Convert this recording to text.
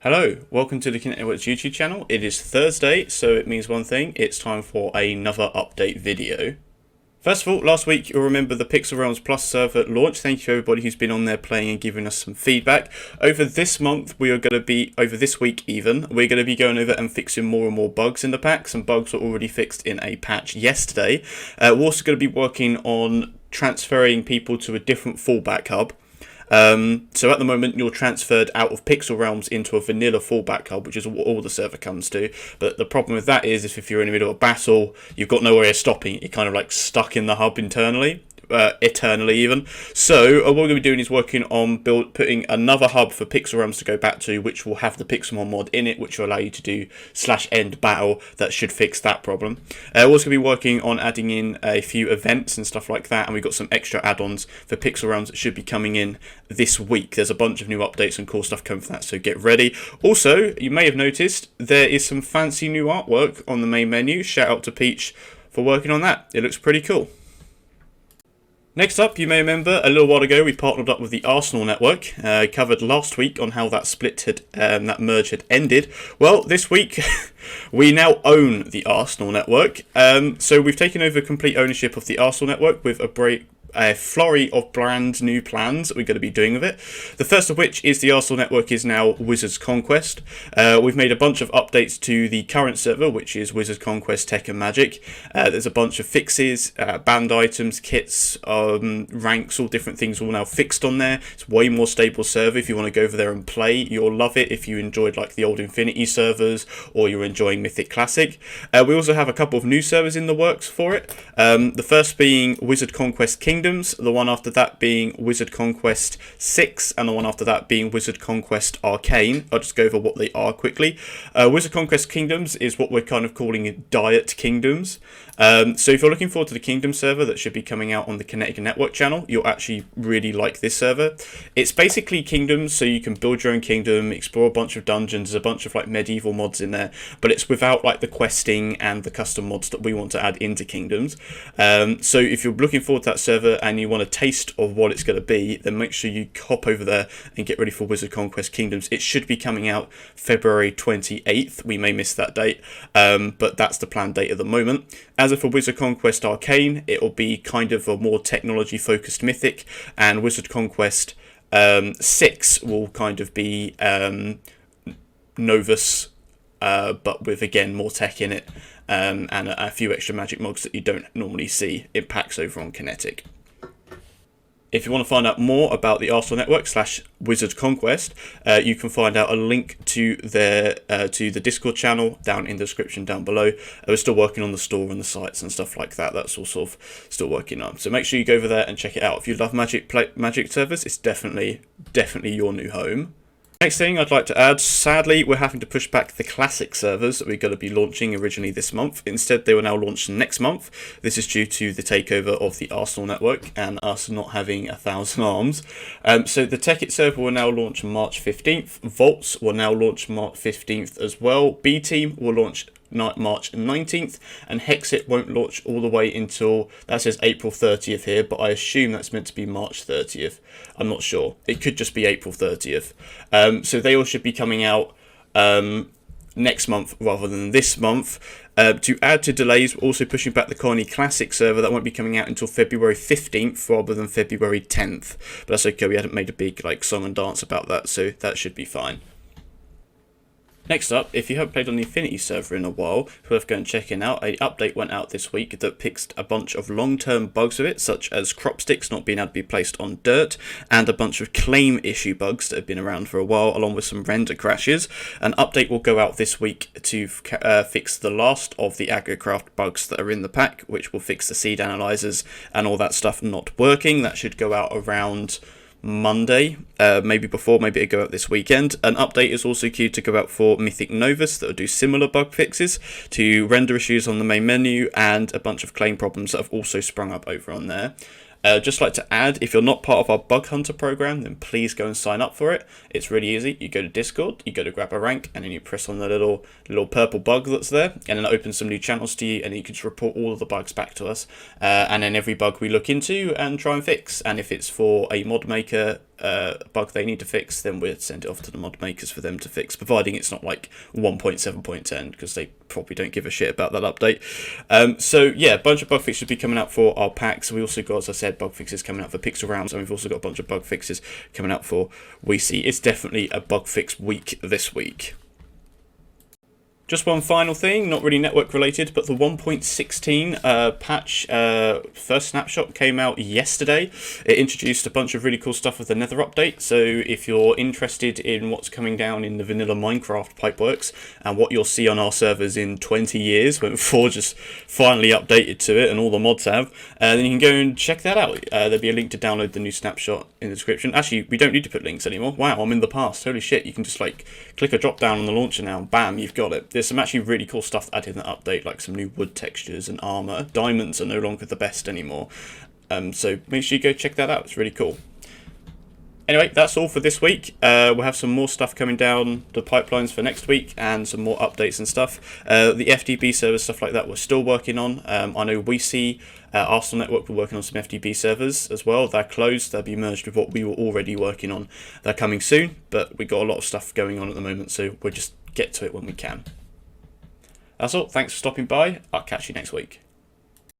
Hello, welcome to the Kinetic Networks YouTube channel. It is Thursday, so it means one thing, it's time for another update video. First of all, last week you'll remember the Pixel Realms Plus server launch. Thank you to everybody who's been on there playing and giving us some feedback. Over this month, over this week even, we're going to be going over and fixing more and more bugs in the pack. Some bugs were already fixed in a patch yesterday. We're also going to be working on transferring people to a different fallback hub. So at the moment you're transferred out of Pixel Realms into a vanilla fallback hub, which is what all the server comes to. But the problem with that is if you're in the middle of a battle, you've got no way of stopping it. You're kind of like stuck in the hub internally. Eternally even. So what we're going to be doing is working on putting another hub for Pixel Realms to go back to, which will have the Pixelmon mod in it, which will allow you to do /end battle. That should fix that problem. We're also going to be working on adding in a few events and stuff like that, and we've got some extra add-ons for Pixel Realms that should be coming in this week. There's a bunch of new updates and cool stuff coming for that, so get ready. Also, you may have noticed there is some fancy new artwork on the main menu. Shout out to Peach for working on that. It looks pretty cool. Next up, you may remember a little while ago we partnered up with the Arsenal Network. Covered last week on how that that merge had ended. Well, this week we now own the Arsenal Network. So we've taken over complete ownership of the Arsenal Network with a flurry of brand new plans that we're going to be doing with it. The first of which is the Arsenal Network is now Wizards Conquest. We've made a bunch of updates to the current server, which is Wizards Conquest Tech and Magic. There's a bunch of fixes, banned items, kits, ranks, all different things all now fixed on there. It's way more stable server. If you want to go over there and play, you'll love it if you enjoyed like the old Infinity servers or you're enjoying Mythic Classic. We also have a couple of new servers in the works for it. The first being Wizard Conquest Kingdoms, the one after that being Wizard Conquest 6, and the one after that being Wizard Conquest Arcane. I'll just go over what they are quickly. Wizard Conquest Kingdoms is what we're kind of calling Diet Kingdoms. So if you're looking forward to the Kingdom server that should be coming out on the Kinetic Network channel, you'll actually really like this server. It's basically Kingdoms, so you can build your own kingdom, explore a bunch of dungeons, there's a bunch of like medieval mods in there, but it's without like the questing and the custom mods that we want to add into Kingdoms. So if you're looking forward to that server and you want a taste of what it's going to be, then make sure you hop over there and get ready for Wizard Conquest Kingdoms. It should be coming out February 28th. We may miss that date, but that's the planned date at the moment. As for Wizard Conquest Arcane, it'll be kind of a more technology-focused Mythic, and Wizard Conquest 6 will kind of be Novus, but with, again, more tech in it, and a few extra magic mods that you don't normally see in packs over on Kinetic. If you want to find out more about the Arsenal Network / Wizard Conquest, you can find out a link to the Discord channel down in the description down below. We're still working on the store and the sites and stuff like that. That's all sort of still working on. So make sure you go over there and check it out. If you love Magic servers, it's definitely your new home. Next thing I'd like to add, sadly we're having to push back the classic servers that we're going to be launching originally this month. Instead they will now launch next month. This is due to the takeover of the Arsenal Network and us not having 1,000 arms. So the Tekkit server will now launch March 15th, Vaults will now launch March 15th as well, B-Team will launch March 19th, and Hexit won't launch all the way until, that says April 30th here, but I assume that's meant to be March 30th. I'm not sure. It could just be April 30th. So they all should be coming out next month rather than this month. To add to delays, we're also pushing back the Colony Classic server. That won't be coming out until February 15th rather than February 10th. But that's okay, we hadn't made a big song and dance about that, so that should be fine. Next up, if you haven't played on the Infinity server in a while, it's worth going and checking out. An update went out this week that fixed a bunch of long-term bugs of it, such as crop sticks not being able to be placed on dirt, and a bunch of claim issue bugs that have been around for a while, along with some render crashes. An update will go out this week to fix the last of the AgroCraft bugs that are in the pack, which will fix the seed analyzers and all that stuff not working. That should go out around Monday, maybe before, maybe it'll go out this weekend. An update is also queued to go out for Mythic Novus that will do similar bug fixes to render issues on the main menu and a bunch of claim problems that have also sprung up over on there. Just like to add, if you're not part of our Bug Hunter program, then please go and sign up for it. It's really easy. You go to Discord, you go to grab a rank, and then you press on the little purple bug that's there, and then it opens some new channels to you, and you can just report all of the bugs back to us. And then every bug we look into and try and fix. And if it's for a mod maker bug they need to fix, then we'd send it off to the mod makers for them to fix, providing it's not like 1.7.10, because they probably don't give a shit about that update. So yeah, a bunch of bug fixes will be coming out for our packs. We also got, as I said, bug fixes coming out for Pixel Rounds, and we've also got a bunch of bug fixes coming out for WeSee. It's definitely a bug fix week this week. Just one final thing, not really network related, but the 1.16 patch first snapshot came out yesterday. It introduced a bunch of really cool stuff with the Nether update, so if you're interested in what's coming down in the vanilla Minecraft pipeworks and what you'll see on our servers in 20 years when Forge has finally updated to it and all the mods have, then you can go and check that out. There'll be a link to download the new snapshot in the description. Actually, we don't need to put links anymore. Wow, I'm in the past. Holy shit, you can just like click a drop down on the launcher now and bam, you've got it. There's some actually really cool stuff added in that update, like some new wood textures and armor. Diamonds are no longer the best anymore. So make sure you go check that out. It's really cool. Anyway, that's all for this week. We'll have some more stuff coming down the pipelines for next week and some more updates and stuff. The FTB servers, stuff like that, we're still working on. I know WeSee, Arsenal Network, we're working on some FTB servers as well. They're closed. They'll be merged with what we were already working on. They're coming soon, but we've got a lot of stuff going on at the moment, so we'll just get to it when we can. That's all. Thanks for stopping by. I'll catch you next week.